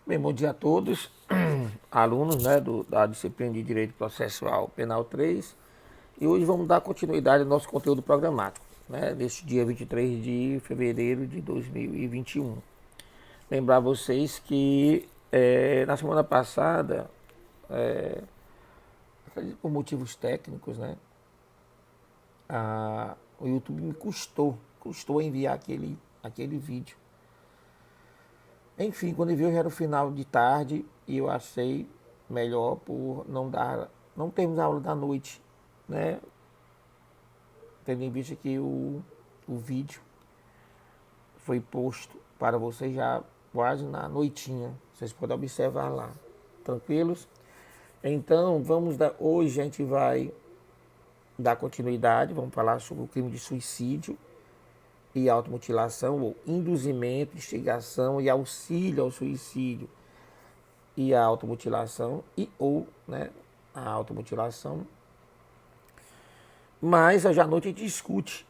Bem, bom dia a todos, alunos, né, da disciplina de Direito Processual Penal 3. E hoje vamos dar continuidade ao nosso conteúdo programático, né, neste dia 23 de fevereiro de 2021. Lembrar vocês que na semana passada, acredito por motivos técnicos, né, o YouTube me custou enviar aquele vídeo. Enfim, quando eu vi, já era o final de tarde e eu achei melhor por não termos aula da noite, né? Tendo em vista que o vídeo foi posto para vocês já quase na noitinha. Vocês podem observar lá. Tranquilos? Então, hoje a gente vai dar continuidade, vamos falar sobre o crime de suicídio e automutilação, ou induzimento, instigação e auxílio ao suicídio e a automutilação né, a automutilação. Mas hoje à noite a gente discute,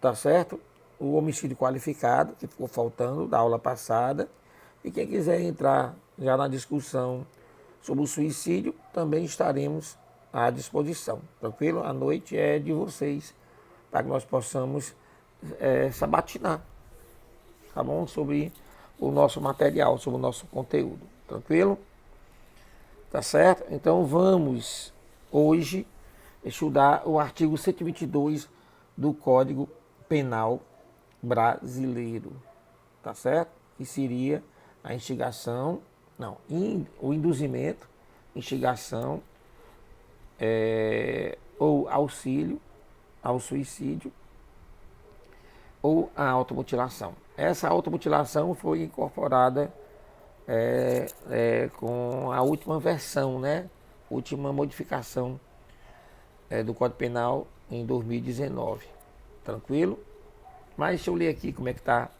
tá certo? O homicídio qualificado, que ficou faltando da aula passada. E quem quiser entrar já na discussão sobre o suicídio, também estaremos à disposição, tranquilo? A noite é de vocês, para que nós possamos sabatinar, tá bom? Sobre o nosso material, sobre o nosso conteúdo, tranquilo? Tá certo? Então vamos hoje estudar o artigo 122 do Código Penal Brasileiro, tá certo? Que seria a instigação, não, o induzimento, instigação ou auxílio ao suicídio ou a automutilação. Essa automutilação foi incorporada com a última versão, né? Última modificação do Código Penal em 2019. Tranquilo? Mas deixa eu ler aqui como é que está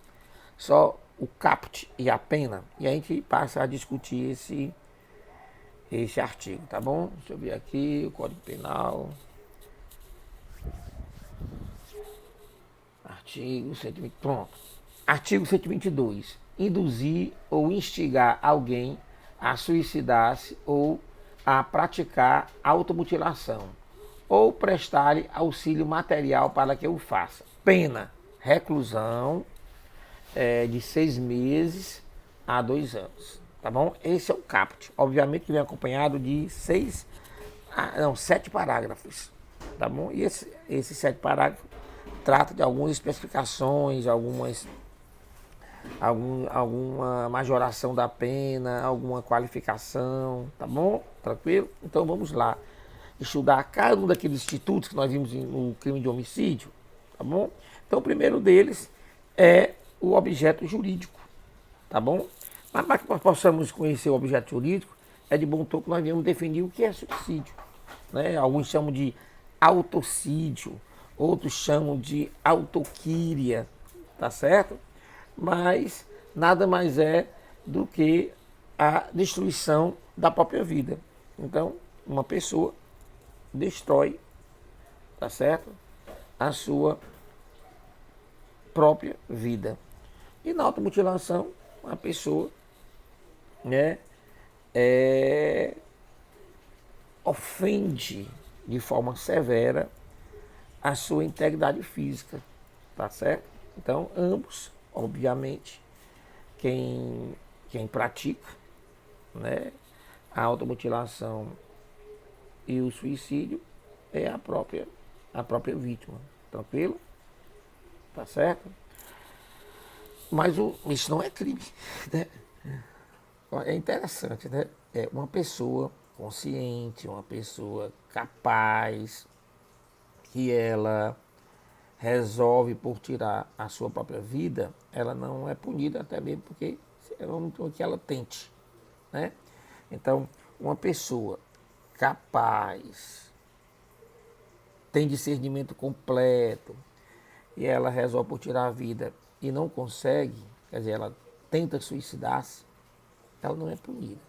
só o caput e a pena, e a gente passa a discutir esse artigo, tá bom? Deixa eu ver aqui o Código Penal. Artigo 120, pronto. Artigo 122. Induzir ou instigar alguém a suicidar-se ou a praticar automutilação, ou prestar-lhe auxílio material para que o faça. Pena, reclusão de 6 meses a 2 anos. Tá bom? Esse é o caput. Obviamente que vem acompanhado de 7 parágrafos. Tá bom? E esses 7 parágrafos trata de algumas especificações, alguma majoração da pena, alguma qualificação, tá bom? Tranquilo? Então vamos lá estudar cada um daqueles institutos que nós vimos no crime de homicídio, tá bom? Então o primeiro deles é o objeto jurídico, tá bom? Mas para que nós possamos conhecer o objeto jurídico, é de bom tom que nós viemos definir o que é suicídio, né? Alguns chamam de autocídio, outros chamam de autoquíria, tá certo? Mas nada mais é do que a destruição da própria vida. Então, uma pessoa destrói, tá certo? A sua própria vida. E na automutilação, a pessoa, né, ofende de forma severa a sua integridade física, tá certo? Então, ambos, obviamente, quem pratica, né, a automutilação e o suicídio é a própria vítima, tranquilo? Tá certo? Mas isso não é crime, né? É interessante, né? É uma pessoa consciente, uma pessoa capaz, que ela resolve por tirar a sua própria vida, ela não é punida, até mesmo porque vamos que ela tente, né? Então, uma pessoa capaz, tem discernimento completo, e ela resolve por tirar a vida e não consegue, quer dizer, ela tenta suicidar-se, ela não é punida.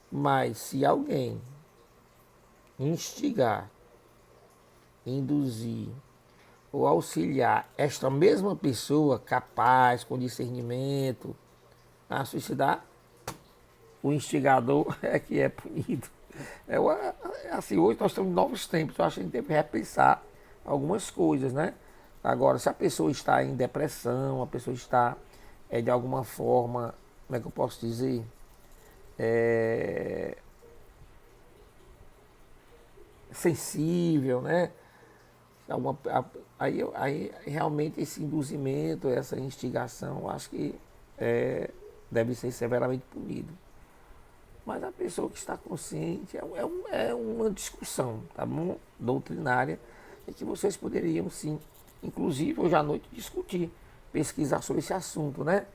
Mas se alguém instigar, induzir ou auxiliar esta mesma pessoa capaz, com discernimento, a suicidar, o instigador é que é punido. Assim, hoje nós estamos em novos tempos, eu acho que a gente deve repensar algumas coisas, né? Agora, se a pessoa está em depressão, a pessoa está, de alguma forma, como é que eu posso dizer? É, sensível, né? Aí realmente esse induzimento, essa instigação, eu acho que deve ser severamente punido. Mas a pessoa que está consciente é uma discussão, tá bom? Doutrinária, e que vocês poderiam sim, inclusive hoje à noite, discutir, pesquisar sobre esse assunto, né?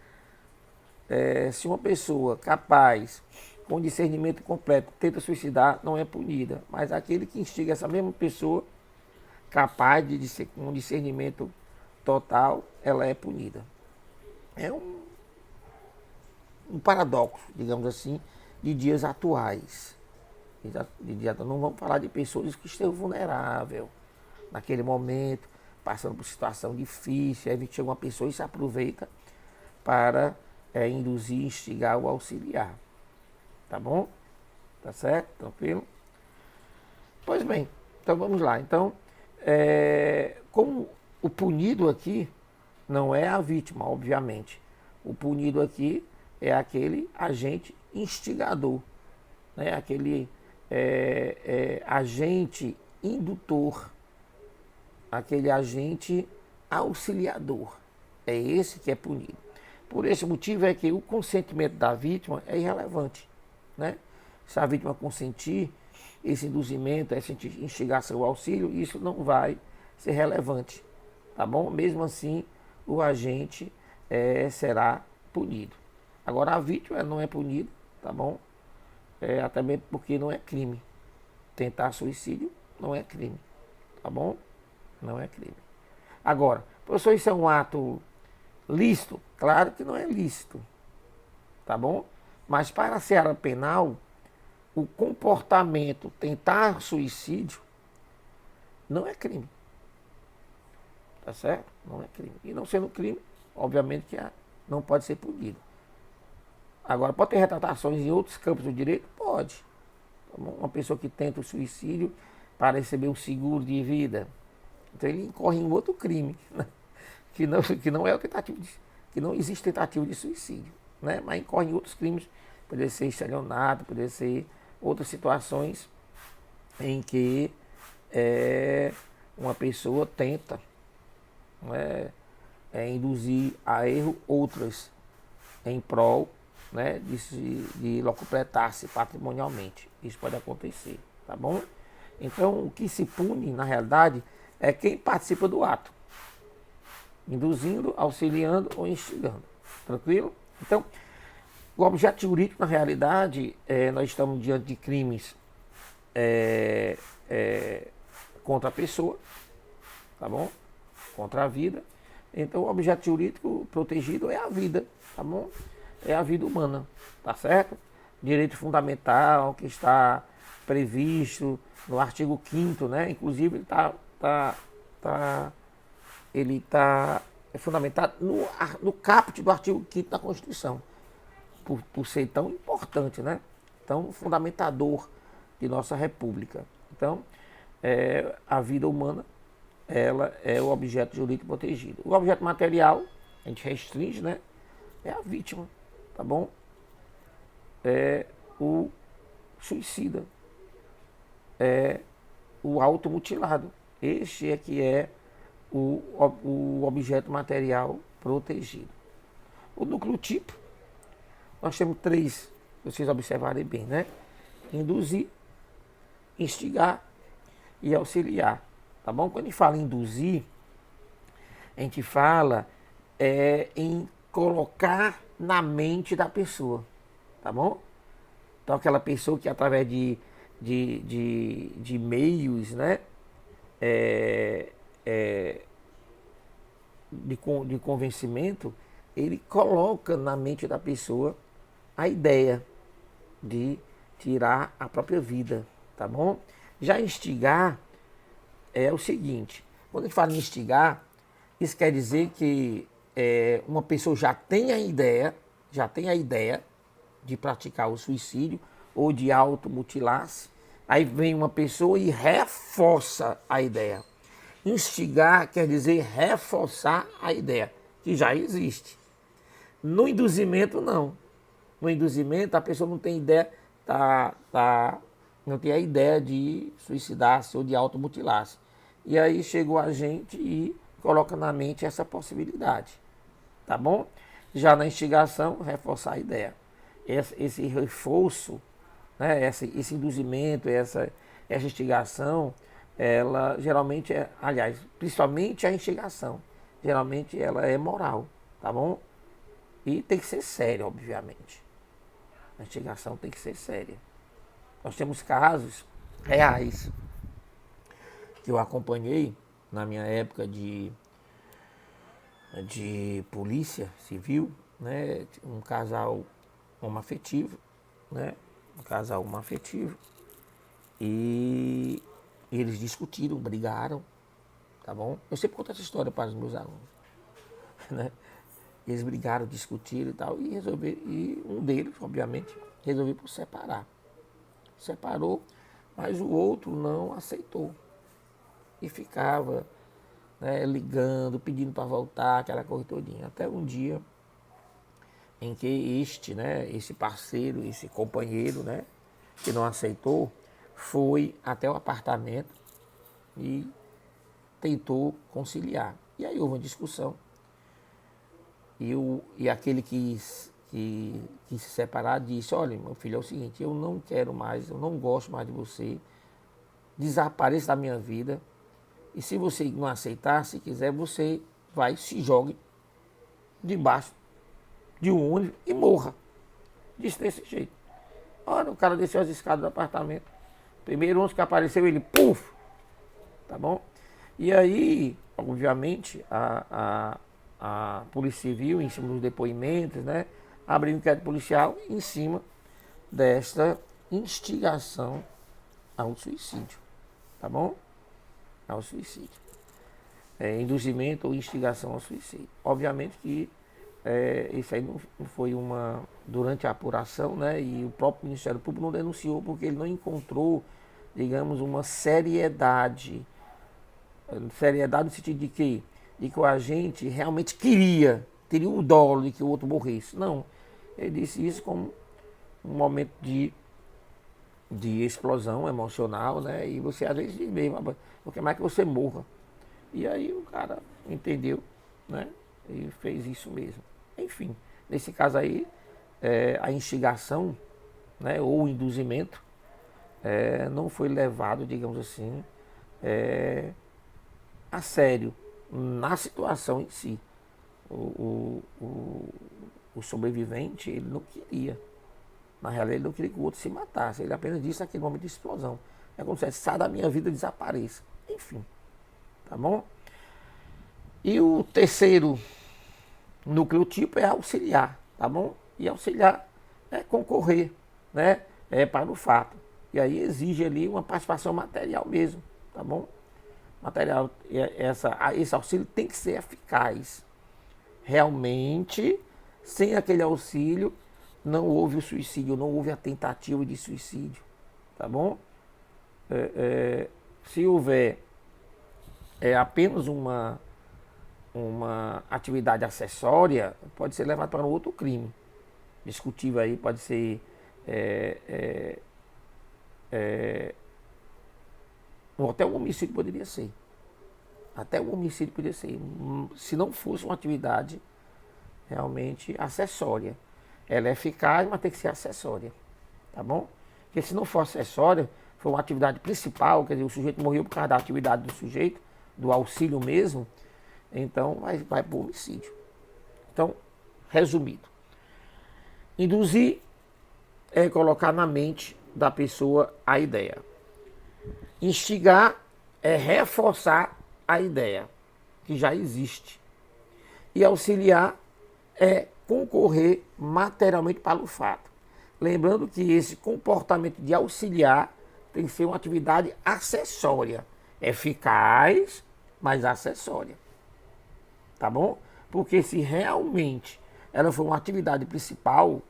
Se uma pessoa capaz, com discernimento completo, tenta suicidar, não é punida. Mas aquele que instiga essa mesma pessoa, capaz de ser com um discernimento total, ela é punida. É um paradoxo, digamos assim, de dias atuais. Não vamos falar de pessoas que estão vulneráveis naquele momento, passando por situação difícil, aí chega uma pessoa e se aproveita para induzir, instigar ou auxiliar. Tá bom? Tá certo? Tranquilo? Pois bem, então vamos lá. Então, como o punido aqui não é a vítima, obviamente. O punido aqui é aquele agente instigador, né? Aquele agente indutor, aquele agente auxiliador. É esse que é punido. Por esse motivo é que o consentimento da vítima é irrelevante, né? Se a vítima consentir, esse induzimento, essa instigação, o auxílio, isso não vai ser relevante, tá bom? Mesmo assim, o agente será punido. Agora, a vítima não é punida, tá bom? Até mesmo porque não é crime. Tentar suicídio não é crime, tá bom? Não é crime. Agora, professor, isso é um ato lícito? Claro que não é lícito, tá bom? Mas para a seara penal, o comportamento tentar suicídio não é crime, tá certo? Não é crime. E não sendo crime, obviamente que não pode ser punido. Agora, pode ter retratações em outros campos do direito? Pode. Tá bom? Uma pessoa que tenta o suicídio para receber um seguro de vida, então ele incorre em outro crime, né? que não é o tentativo que não existe tentativa de suicídio, né? Mas incorre em outros crimes, poderia ser estelionato, poderia ser outras situações em que uma pessoa tenta, né, induzir a erro outras em prol, né, de locupletar-se patrimonialmente. Isso pode acontecer, tá bom? Então, o que se pune, na realidade, é quem participa do ato, induzindo, auxiliando ou instigando. Tranquilo? Então, o objeto jurídico, na realidade, nós estamos diante de crimes contra a pessoa, tá bom? Contra a vida. Então, o objeto jurídico protegido é a vida, tá bom? É a vida humana, tá certo? Direito fundamental que está previsto no artigo 5º, né? Inclusive, ele está fundamentado no caput do artigo 5º da Constituição, por ser tão importante, né? Tão fundamentador de nossa República. Então, a vida humana, ela é o objeto jurídico protegido. O objeto material, a gente restringe, né? É a vítima, tá bom? É o suicida, é o automutilado. Este é que é o objeto material protegido. O núcleo tipo, nós temos 3, vocês observarem bem, né? Induzir, instigar e auxiliar, tá bom? Quando a gente fala em induzir, a gente fala em colocar na mente da pessoa, tá bom? Então aquela pessoa que através de meios, né? De convencimento, ele coloca na mente da pessoa a ideia de tirar a própria vida, tá bom? Já instigar é o seguinte, quando a gente fala em instigar, isso quer dizer que uma pessoa já tem a ideia, de praticar o suicídio ou de automutilar-se, aí vem uma pessoa e reforça a ideia. Instigar quer dizer reforçar a ideia, que já existe. No induzimento, não. No induzimento, a pessoa não tem ideia, não tem a ideia de suicidar-se ou de automutilar-se. E aí chegou a gente e coloca na mente essa possibilidade. Tá bom? Já na instigação, reforçar a ideia. Esse reforço, né, esse induzimento, essa instigação, ela geralmente aliás, principalmente a instigação, geralmente ela é moral, tá bom? E tem que ser séria, obviamente. A instigação tem que ser séria. Nós temos casos reais que eu acompanhei na minha época de polícia civil, né? Um casal homoafetivo, né? Um casal homoafetivo. E eles discutiram, brigaram, tá bom? Eu sempre conto essa história para os meus alunos, né? Eles brigaram, discutiram e tal, e um deles, obviamente, resolveu por separar. Separou, mas o outro não aceitou. E ficava, né, ligando, pedindo para voltar, aquela coisa todinha. Até um dia em que esse parceiro, esse companheiro, né, que não aceitou, foi até o apartamento e tentou conciliar. E aí houve uma discussão. E aquele que se separar disse: olha, meu filho, é o seguinte, eu não quero mais, eu não gosto mais de você, desapareça da minha vida, e se você não aceitar, se quiser, você vai e se jogue debaixo de um ônibus e morra. Disse desse jeito. Olha, o cara desceu as escadas do apartamento. Primeiro ônibus que apareceu, ele, puf! Tá bom? E aí, obviamente, a Polícia Civil, em cima dos depoimentos, né, abriu um inquérito policial em cima desta instigação ao suicídio, tá bom? Ao suicídio. Induzimento ou instigação ao suicídio. Obviamente que isso aí não foi durante a apuração, né, e o próprio Ministério Público não denunciou porque ele não encontrou, digamos, uma seriedade no sentido de que o agente realmente teria o dolo de que o outro morresse. Não, ele disse isso como um momento de explosão emocional, né? E você às vezes diz mesmo, porque mais que você morra. E aí o cara entendeu, né? E fez isso mesmo. Enfim, nesse caso aí, a instigação, né, ou o induzimento não foi levado, digamos assim, a sério na situação em si. O sobrevivente, ele não queria. Na realidade, ele não queria que o outro se matasse. Ele apenas disse naquele momento de explosão: é como se sai da minha vida, desapareça. Enfim, tá bom? E o terceiro núcleo tipo é auxiliar, tá bom? E auxiliar é concorrer, né? Para o fato. E aí exige ali uma participação material mesmo, tá bom? Material, esse auxílio tem que ser eficaz. Realmente, sem aquele auxílio, não houve o suicídio, não houve a tentativa de suicídio, tá bom? Se houver apenas uma atividade acessória, pode ser levado para um outro crime. Discutível aí, pode ser até um homicídio poderia ser. Até um homicídio poderia ser. Se não fosse uma atividade realmente acessória. Ela é eficaz, mas tem que ser acessória. Tá bom? Porque se não for acessória, for uma atividade principal, quer dizer, o sujeito morreu por causa da atividade do sujeito, do auxílio mesmo, então vai para o homicídio. Então, resumido. Induzir é colocar na mente da pessoa a ideia. Instigar é reforçar a ideia que já existe. E auxiliar é concorrer materialmente para o fato. Lembrando que esse comportamento de auxiliar tem que ser uma atividade acessória. Eficaz, mas acessória. Tá bom? Porque se realmente ela for uma atividade principal,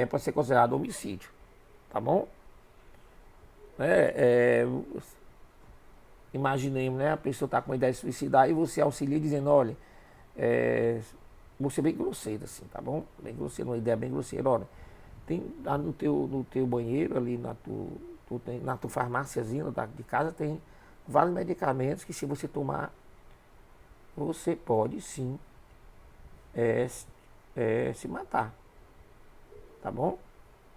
pode ser considerado homicídio, tá bom? É, imaginemos, né? A pessoa está com uma ideia de suicidar e você auxilia dizendo, olha, você bem grosseiro assim, tá bom? Bem grosseiro, uma ideia bem grosseira, olha, tem lá no teu banheiro, ali na tua farmáciazinha de casa, tem vários medicamentos que se você tomar, você pode sim se matar, tá bom?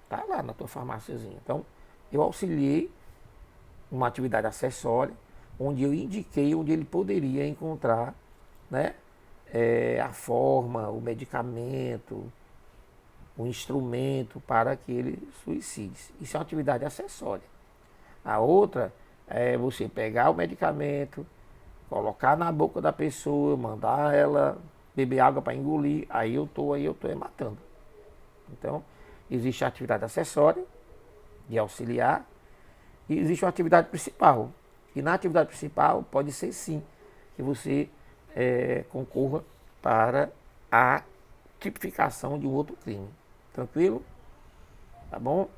Tá lá na tua farmáciazinha. Então, eu auxiliei uma atividade acessória, onde eu indiquei onde ele poderia encontrar, né, a forma, o medicamento, o instrumento para que ele suicide. Isso é uma atividade acessória. A outra é você pegar o medicamento, colocar na boca da pessoa, mandar ela beber água para engolir, aí eu tô matando. Então, existe a atividade acessória, de auxiliar, e existe uma atividade principal. E na atividade principal pode ser sim que você concorra para a tipificação de um outro crime. Tranquilo? Tá bom?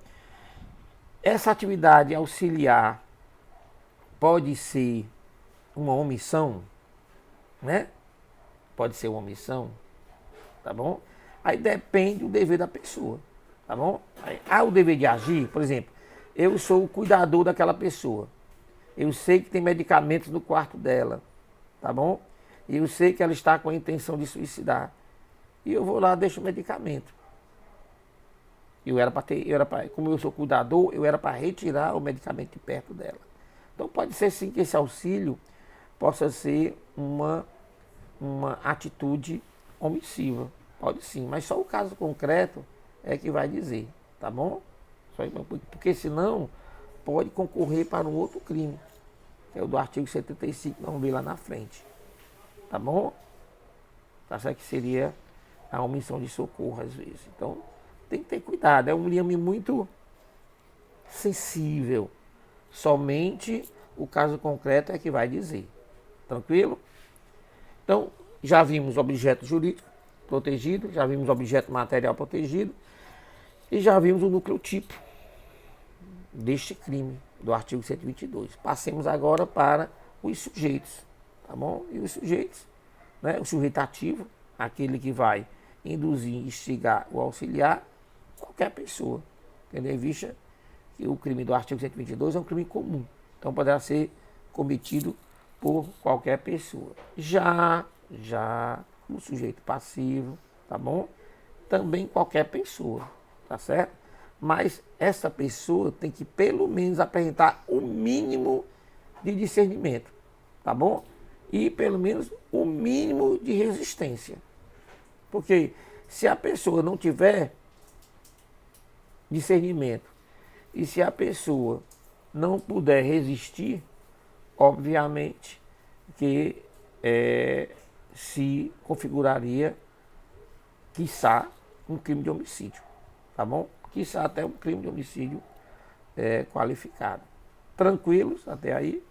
Essa atividade auxiliar pode ser uma omissão, né? Pode ser uma omissão, tá bom? Aí depende do dever da pessoa, tá bom? Aí, o dever de agir, por exemplo, eu sou o cuidador daquela pessoa. Eu sei que tem medicamentos no quarto dela, tá bom? E eu sei que ela está com a intenção de suicidar. E eu vou lá e deixo o medicamento. Como eu sou cuidador, eu era para retirar o medicamento de perto dela. Então pode ser sim que esse auxílio possa ser uma atitude omissiva. Pode sim, mas só o caso concreto é que vai dizer, tá bom? Porque senão pode concorrer para um outro crime, que é o do artigo 75, vamos ver lá na frente. Tá bom? Tá certo que seria a omissão de socorro às vezes. Então tem que ter cuidado, é um crime muito sensível. Somente o caso concreto é que vai dizer. Tranquilo? Então, já vimos objeto jurídico protegido, já vimos objeto material protegido e já vimos o núcleo tipo deste crime, do artigo 122. Passemos agora para os sujeitos, tá bom? E os sujeitos, né? O sujeito ativo, aquele que vai induzir, instigar ou auxiliar qualquer pessoa, tendo em vista que o crime do artigo 122 é um crime comum, então poderá ser cometido por qualquer pessoa. Já o sujeito passivo, tá bom? Também qualquer pessoa, tá certo? Mas essa pessoa tem que pelo menos apresentar o mínimo de discernimento, tá bom? E pelo menos o mínimo de resistência. Porque se a pessoa não tiver discernimento e se a pessoa não puder resistir, obviamente que se configuraria, quiçá, um crime de homicídio, tá bom? Quiçá até um crime de homicídio qualificado. Tranquilos até aí?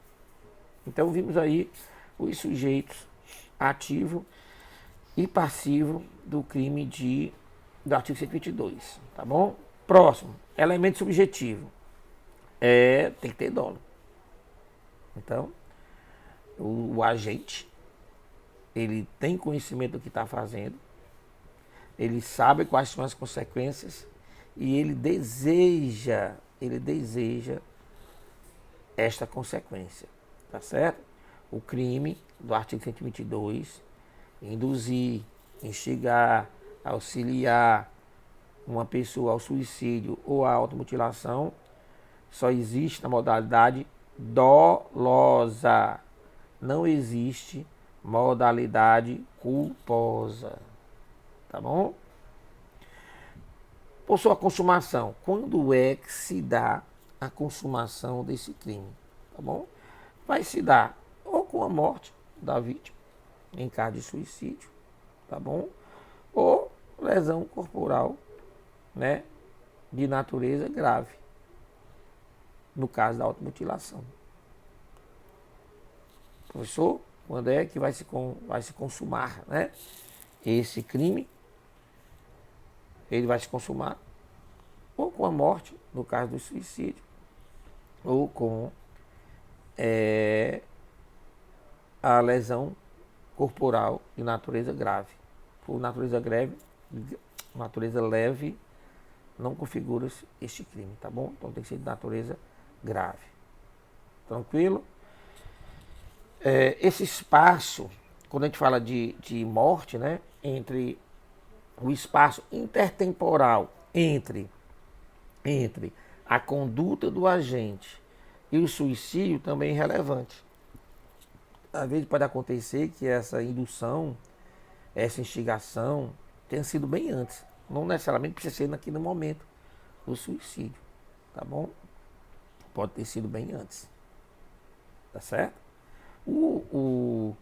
Então vimos aí os sujeitos ativo e passivo do crime do artigo 122, tá bom? Próximo, elemento subjetivo. Tem que ter dolo. Então, o agente, ele tem conhecimento do que está fazendo, ele sabe quais são as consequências e ele deseja esta consequência, tá certo? O crime do artigo 122, induzir, instigar, auxiliar uma pessoa ao suicídio ou à automutilação, só existe na modalidade dolosa. Não existe modalidade culposa. Tá bom? Por sua consumação, quando é que se dá a consumação desse crime? Tá bom? Vai se dar ou com a morte da vítima, em caso de suicídio, tá bom? Ou lesão corporal, né, de natureza grave, no caso da automutilação. Professor, quando é que vai se consumar, né, esse crime? Ele vai se consumar ou com a morte, no caso do suicídio, ou com a lesão corporal de natureza grave. Por natureza leve, não configura este crime, tá bom? Então tem que ser de natureza grave. Tranquilo? Esse espaço, quando a gente fala de morte, né, entre o espaço intertemporal entre a conduta do agente e o suicídio também é relevante. Às vezes pode acontecer que essa indução, essa instigação tenha sido bem antes. Não necessariamente precisa ser naquele momento do suicídio, tá bom? Pode ter sido bem antes, tá certo? O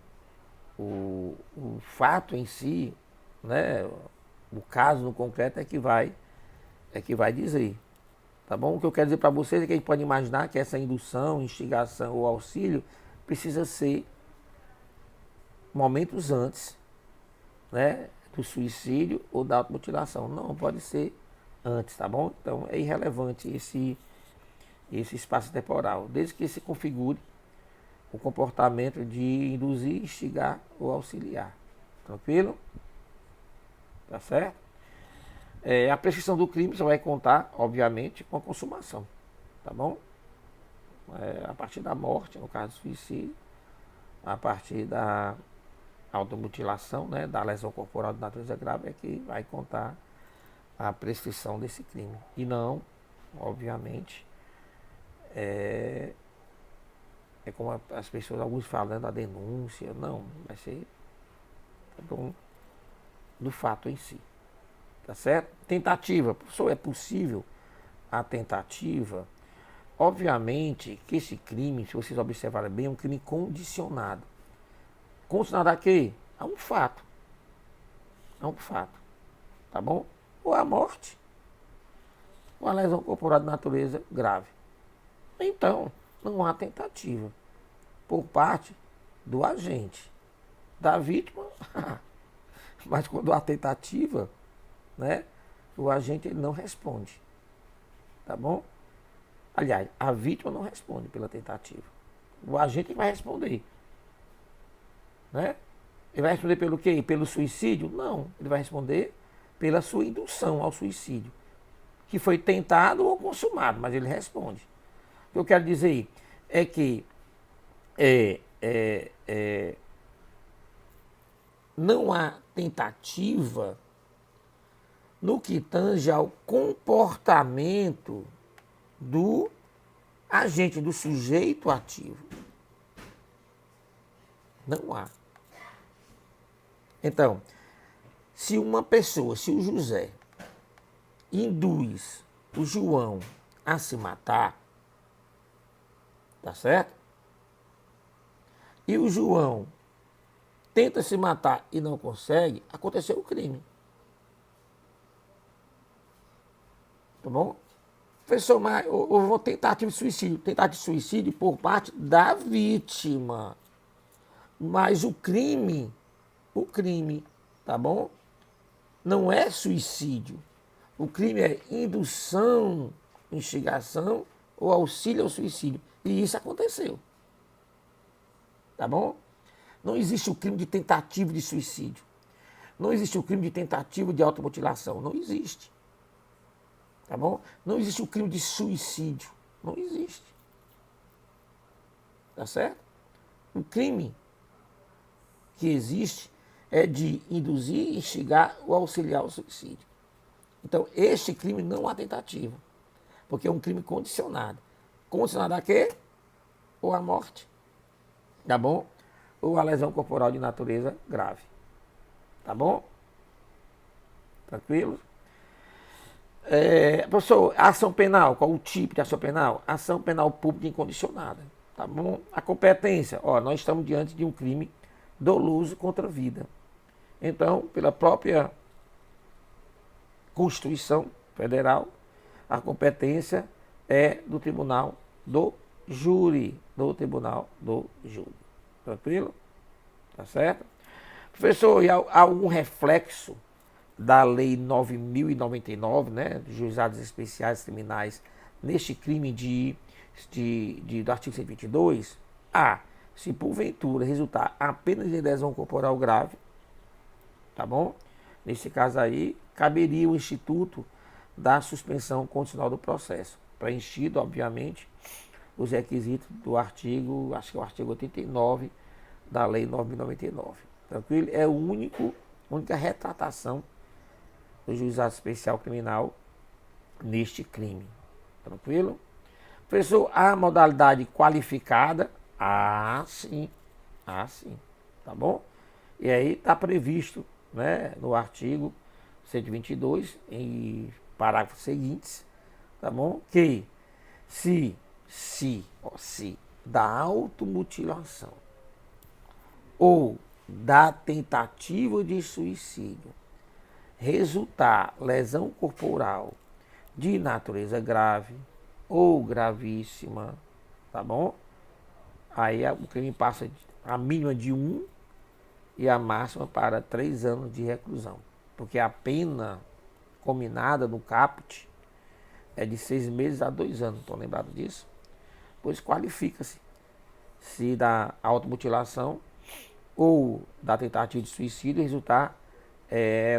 fato em si, né, o caso no concreto é que vai dizer, tá bom? O que eu quero dizer para vocês é que a gente pode imaginar que essa indução, instigação ou auxílio precisa ser momentos antes, né, do suicídio ou da automutilação. Não, pode ser antes, tá bom? Então é irrelevante esse espaço temporal, desde que se configure o comportamento de induzir, instigar ou auxiliar. Tranquilo? Tá certo? A prescrição do crime só vai contar, obviamente, com a consumação. Tá bom? A partir da morte, no caso do suicídio, a partir da automutilação, né, da lesão corporal de natureza grave, é que vai contar a prescrição desse crime. E não, obviamente, é como as pessoas, alguns falam, né, da denúncia. Não, vai ser do fato em si. Tá certo? Tentativa. Professor, é possível a tentativa? Obviamente que esse crime, se vocês observarem bem, é um crime condicionado. Condicionado a quê? A um fato. A um fato. Tá bom? Ou a morte, ou a lesão corporal de natureza grave. Então, não há tentativa por parte do agente. Da vítima, mas quando há tentativa, né, o agente ele não responde. Tá bom? Aliás, a vítima não responde pela tentativa. O agente vai responder. Né? Ele vai responder pelo quê? Pelo suicídio? Não. Ele vai responder pela sua indução ao suicídio, que foi tentado ou consumado, mas ele responde. O que eu quero dizer é que não há tentativa no que tange ao comportamento do agente, do sujeito ativo. Não há. Então, se uma pessoa, se o José induz o João a se matar, tá certo? E o João tenta se matar e não consegue, aconteceu o crime. Tá bom? Professor, mas houve tentativa de suicídio. Tentativa de suicídio por parte da vítima. Mas o crime, tá bom? Não é suicídio. O crime é indução, instigação ou auxílio ao suicídio. E isso aconteceu. Tá bom? Não existe o crime de tentativa de suicídio. Não existe o crime de tentativa de automutilação. Não existe. Tá bom? Não existe o crime de suicídio. Não existe. Tá certo? O crime que existe é de induzir, instigar ou auxiliar o suicídio. Então, este crime não há tentativa, porque é um crime condicionado. Condicionado a quê? Ou a morte, tá bom? Ou a lesão corporal de natureza grave. Tá bom? Tranquilo? Professor, ação penal, qual o tipo de ação penal? Ação penal pública incondicionada. Tá bom? A competência, nós estamos diante de um crime doloso contra a vida. Então, pela própria Constituição Federal, a competência é do Tribunal do Júri. Do Tribunal do Júri. Tranquilo? Tá certo? Professor, e há algum reflexo da Lei 9.099, né, dos juizados especiais criminais, neste crime do artigo 122, se porventura resultar apenas em lesão corporal grave, tá bom? Nesse caso aí, caberia o instituto da suspensão condicional do processo, preenchido, obviamente, os requisitos do artigo, acho que é o artigo 89 da Lei 9.099. Tranquilo? É a única retratação do juizado especial criminal neste crime. Tranquilo? Professor, a modalidade qualificada? Sim. Sim. Tá bom? E aí está previsto, né, no artigo 122, em parágrafos seguintes, tá bom? Que se da automutilação ou da tentativa de suicídio resultar lesão corporal de natureza grave ou gravíssima, tá bom? Aí o crime passa a mínima de 1 e a máxima para 3 anos de reclusão. Porque a pena combinada no caput é de 6 meses a 2 anos. Estão lembrados disso? Pois qualifica-se se da automutilação ou da tentativa de suicídio resultar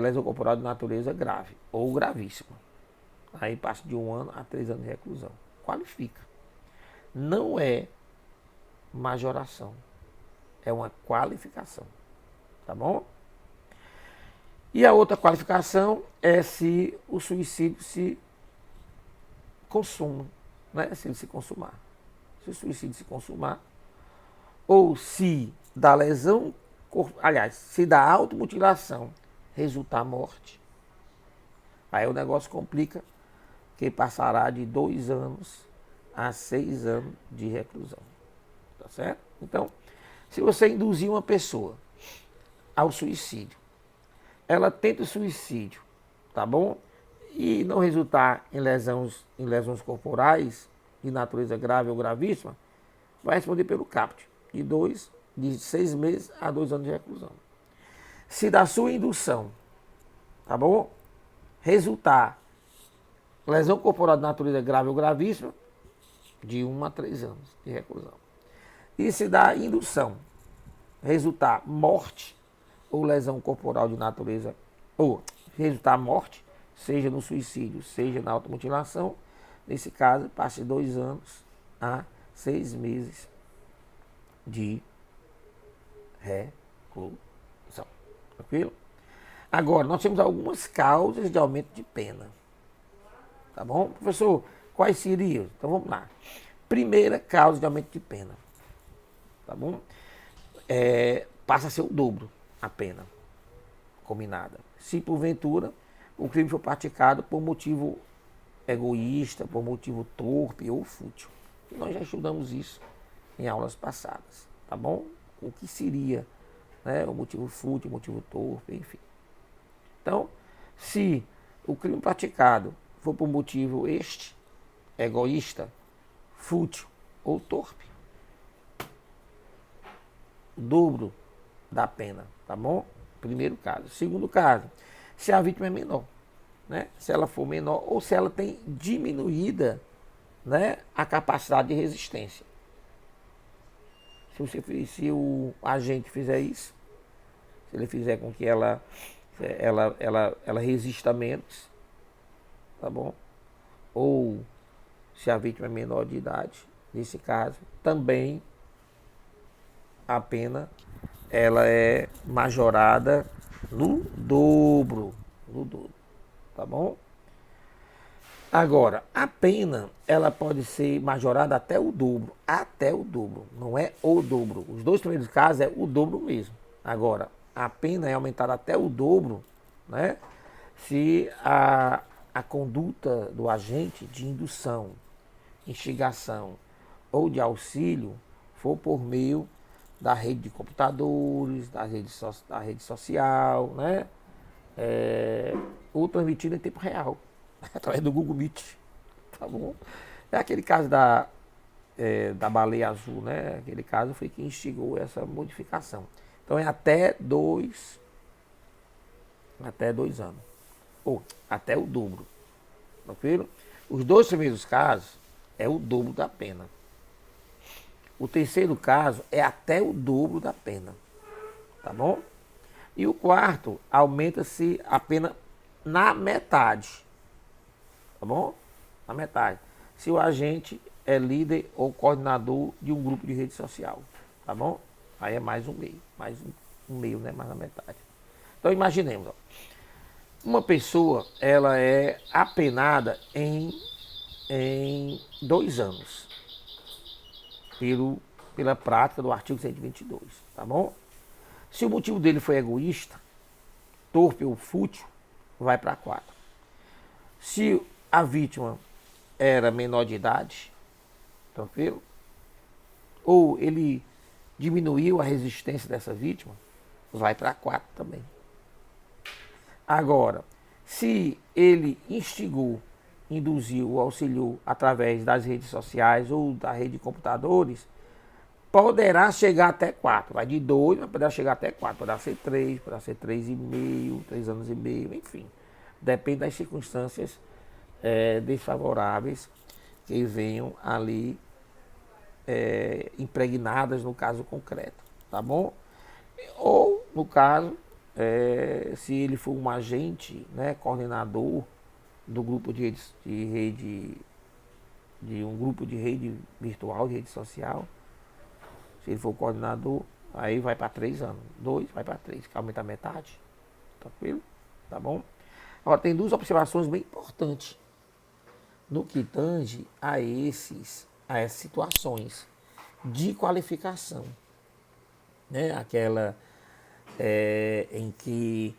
lesão corporal de natureza grave ou gravíssima. Aí passa de 1 ano a 3 anos de reclusão. Qualifica. Não é majoração. É uma qualificação. Tá bom? E a outra qualificação é se o suicídio se consuma, né? Se ele se consumar. Se o suicídio se consumar, ou se da lesão, se da automutilação resultar morte, aí o negócio complica, que passará de 2 anos a 6 anos de reclusão. Tá certo? Então, se você induzir uma pessoa ao suicídio, ela tenta o suicídio, tá bom? E não resultar em lesões corporais de natureza grave ou gravíssima, vai responder pelo caput, de 6 meses a 2 anos de reclusão. Se da sua indução, tá bom? Resultar lesão corporal de natureza grave ou gravíssima, de 1 a 3 anos de reclusão. E se da indução resultar morte ou lesão corporal de natureza, ou resultar morte, seja no suicídio, seja na automutilação, nesse caso, passe de 2 anos a 6 meses de reclusão. Tranquilo? Agora, nós temos algumas causas de aumento de pena. Tá bom? Professor, quais seriam? Então vamos lá. Primeira causa de aumento de pena. Tá bom? Passa a ser o dobro a pena combinada. Se porventura o crime for praticado por motivo egoísta, por motivo torpe ou fútil. E nós já estudamos isso em aulas passadas. Tá bom? O que seria, né, o motivo fútil, o motivo torpe, enfim. Então, se o crime praticado for por motivo egoísta, fútil ou torpe, o dobro da pena, tá bom? Primeiro caso. Segundo caso, se a vítima é menor, né? Se ela for menor ou se ela tem diminuída, né, a capacidade de resistência. Se o agente fizer isso, se ele fizer com que ela resista menos, tá bom? Ou se a vítima é menor de idade, nesse caso, também a pena ela é majorada no dobro, tá bom? Agora, a pena ela pode ser majorada até o dobro, não é o dobro. Os 2 primeiros casos é o dobro mesmo. Agora, a pena é aumentada até o dobro, né? Se a conduta do agente de indução, instigação ou de auxílio for por meio da rede de computadores, da rede social, né? Ou transmitido em tempo real, através do Google Meet, tá bom? É aquele caso da baleia azul, né? Aquele caso foi que instigou essa modificação. Então é até 2 anos, ou até o dobro, tranquilo? Os dois primeiros casos é o dobro da pena. O terceiro caso é até o dobro da pena, tá bom? E o quarto aumenta-se a pena na metade, tá bom? Na metade. Se o agente é líder ou coordenador de um grupo de rede social, tá bom? Aí é mais um meio, um meio, né? Mais na metade. Então imaginemos, ó, uma pessoa, ela é apenada em 2 anos pela prática do artigo 122, tá bom? Se o motivo dele foi egoísta, torpe ou fútil, vai para 4. Se a vítima era menor de idade, tranquilo? Ou ele diminuiu a resistência dessa vítima, vai para 4 também. Agora, se ele instigou, induziu ou auxiliou através das redes sociais ou da rede de computadores, poderá chegar até 4. Vai de 2, mas poderá chegar até 4. Poderá ser 3, poderá ser 3,5, 3 anos e meio, enfim. Depende das circunstâncias desfavoráveis que venham ali impregnadas no caso concreto, tá bom? Ou, no caso, se ele for um agente, né, coordenador do grupo de rede, de um grupo de rede virtual, de rede social, se ele for coordenador, aí vai para 3 anos. 2 vai para 3, que aumenta a metade. Tranquilo? Tá bom? Agora, tem 2 observações bem importantes no que tange a essas situações de qualificação, né? Aquela em que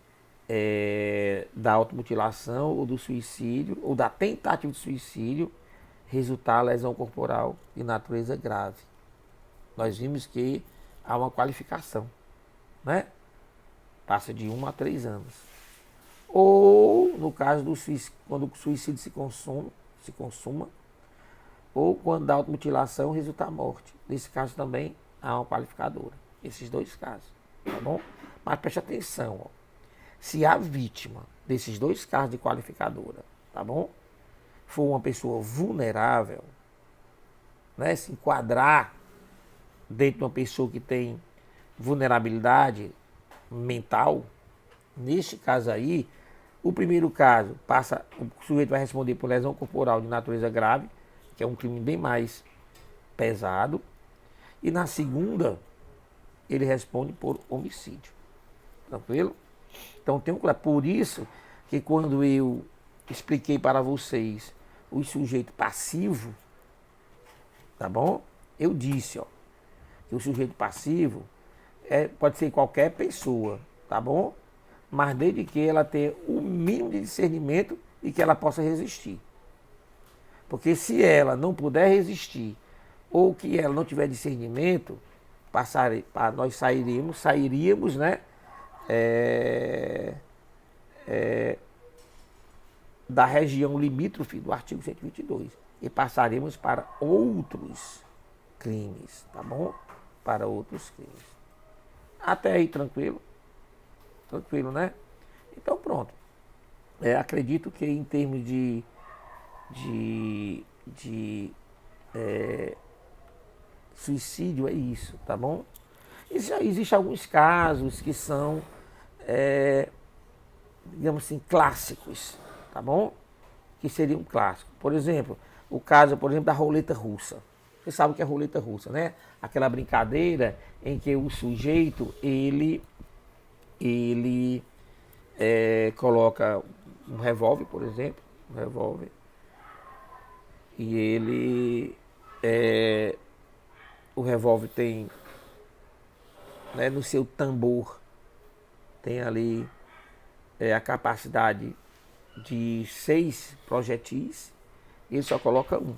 da automutilação ou do suicídio, ou da tentativa de suicídio, resultar lesão corporal de natureza grave. Nós vimos que há uma qualificação, né? Passa de 1 a 3 anos. Ou, no caso do suicídio, quando o suicídio se consuma, ou quando da automutilação resulta a morte. Nesse caso também há uma qualificadora. Esses 2 casos, tá bom? Mas preste atenção, ó. Se a vítima desses 2 casos de qualificadora, tá bom? For uma pessoa vulnerável, né? Se enquadrar dentro de uma pessoa que tem vulnerabilidade mental, neste caso aí, o primeiro caso o sujeito vai responder por lesão corporal de natureza grave, que é um crime bem mais pesado, e na segunda ele responde por homicídio. Tranquilo? Então tem por isso que quando eu expliquei para vocês o sujeito passivo, tá bom? Eu disse, ó, que o sujeito passivo pode ser qualquer pessoa, tá bom? Mas desde que ela tenha o mínimo de discernimento e que ela possa resistir. Porque se ela não puder resistir, ou que ela não tiver discernimento, nós sairíamos, né? Da região limítrofe do artigo 122 e passaremos para outros crimes, tá bom? Para outros crimes. Até aí tranquilo? Tranquilo, né? Então pronto. Acredito que em termos de suicídio é isso, tá bom? Existem alguns casos que são, digamos assim, clássicos, tá bom? Que seriam clássicos. Por exemplo, o caso, da roleta russa. Você sabe o que é roleta russa, né? Aquela brincadeira em que o sujeito, ele coloca um revólver, por exemplo, e o revólver tem, né, no seu tambor, tem ali a capacidade de 6 projetis, e ele só coloca um.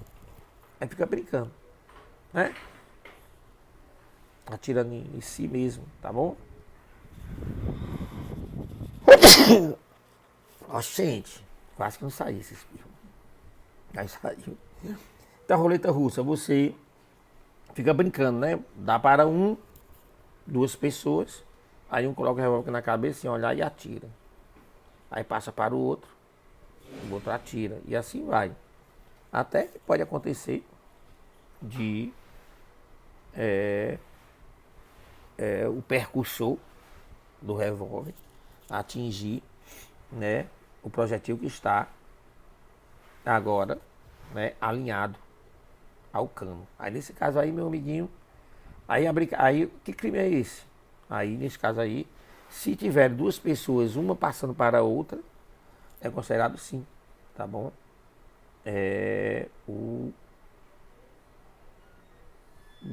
Aí fica brincando, né? Atirando em si mesmo, tá bom? Nossa, gente, quase que não saiu esse espirro. Aí saiu. Então, a roleta russa, você fica brincando, né? Dá para 2 pessoas, aí um coloca o revólver na cabeça, sem olhar, e atira. Aí passa para o outro, o outro atira. E assim vai. Até que pode acontecer de o percussor do revólver atingir, né, o projetil que está agora, né, alinhado ao cano. Aí nesse caso aí, meu amiguinho, aí que crime é esse? Aí nesse caso aí, se tiver duas pessoas, uma passando para a outra, é considerado sim, tá bom?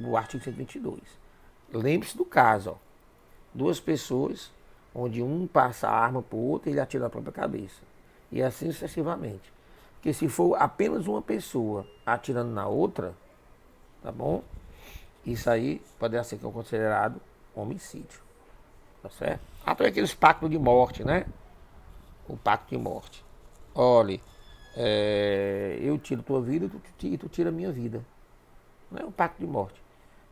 O artigo 122. Lembre-se do caso, ó. Duas pessoas, onde um passa a arma para o outro e ele atira na própria cabeça. E assim sucessivamente. Porque se for apenas uma pessoa atirando na outra, tá bom? Isso aí poderá ser considerado homicídio. Tá certo? Até aqueles pactos de morte, né? O pacto de morte. Olha, eu tiro tua vida e tu tira a minha vida. Não é um pacto de morte.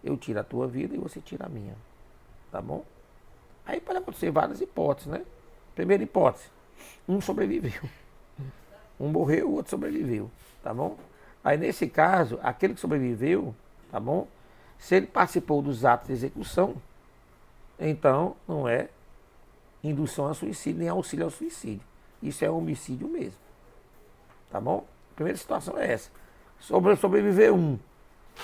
Eu tiro a tua vida e você tira a minha. Tá bom? Aí pode acontecer várias hipóteses, né? Primeira hipótese, um sobreviveu. Um morreu, o outro sobreviveu. Tá bom? Aí nesse caso, aquele que sobreviveu, tá bom? Se ele participou dos atos de execução, então não é indução a suicídio nem auxílio ao suicídio. Isso é homicídio mesmo. Tá bom? A primeira situação é essa. Sobreviver um.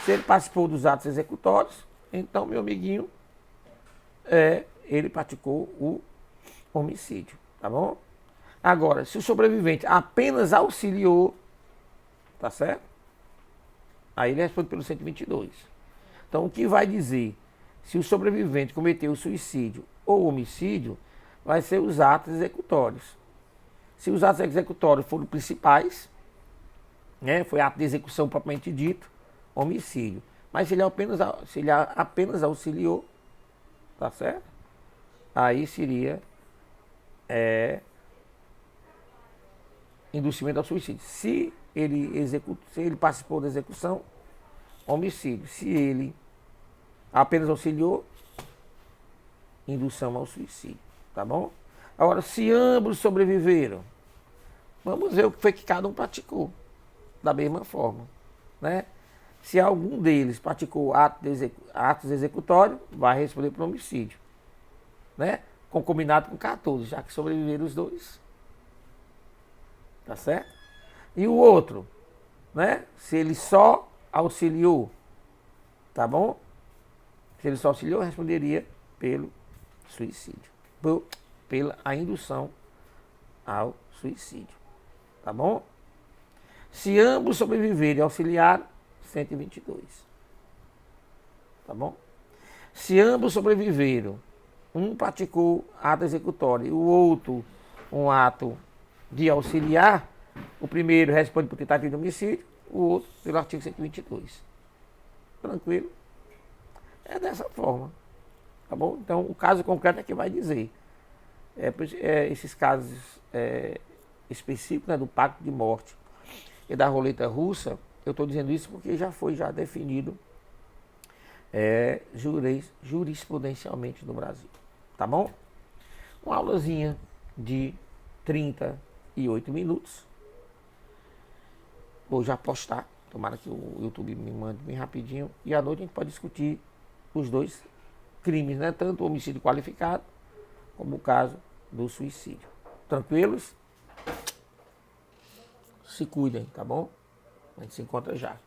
Se ele participou dos atos executórios, então, meu amiguinho, ele praticou o homicídio. Tá bom? Agora, se o sobrevivente apenas auxiliou, tá certo? Aí ele responde pelo 122. Então, o que vai dizer se o sobrevivente cometeu suicídio ou homicídio, vai ser os atos executórios. Se os atos executórios foram principais, né, foi ato de execução propriamente dito, homicídio. Mas se ele apenas auxiliou, tá certo? Aí seria induzimento ao suicídio. Se ele participou da execução, homicídio. Se ele apenas auxiliou, indução ao suicídio. Tá bom? Agora, se ambos sobreviveram, vamos ver o que foi que cada um praticou. Da mesma forma, né? Se algum deles praticou atos executórios, vai responder por homicídio, né? Concominado com 14, já que sobreviveram os dois. Tá certo? E o outro, né? Se ele só auxiliou, tá bom? Se ele só auxiliou, responderia pelo suicídio. Pela indução ao suicídio. Tá bom? Se ambos sobreviverem e auxiliaram, 122. Tá bom? Se ambos sobreviveram, um praticou ato executório e o outro um ato de auxiliar, o primeiro responde por tentativa de homicídio, o outro pelo artigo 122. Tranquilo? É dessa forma. Tá bom? Então, o caso concreto é que vai dizer. Esses casos específicos, né, do pacto de morte e da roleta russa, eu estou dizendo isso porque já foi definido jurisprudencialmente no Brasil. Tá bom? Uma aulazinha de 38 minutos. Vou já postar. Tomara que o YouTube me mande bem rapidinho. E à noite a gente pode discutir os dois crimes, né? Tanto o homicídio qualificado como o caso do suicídio. Tranquilos? Se cuidem, tá bom? A gente se encontra já.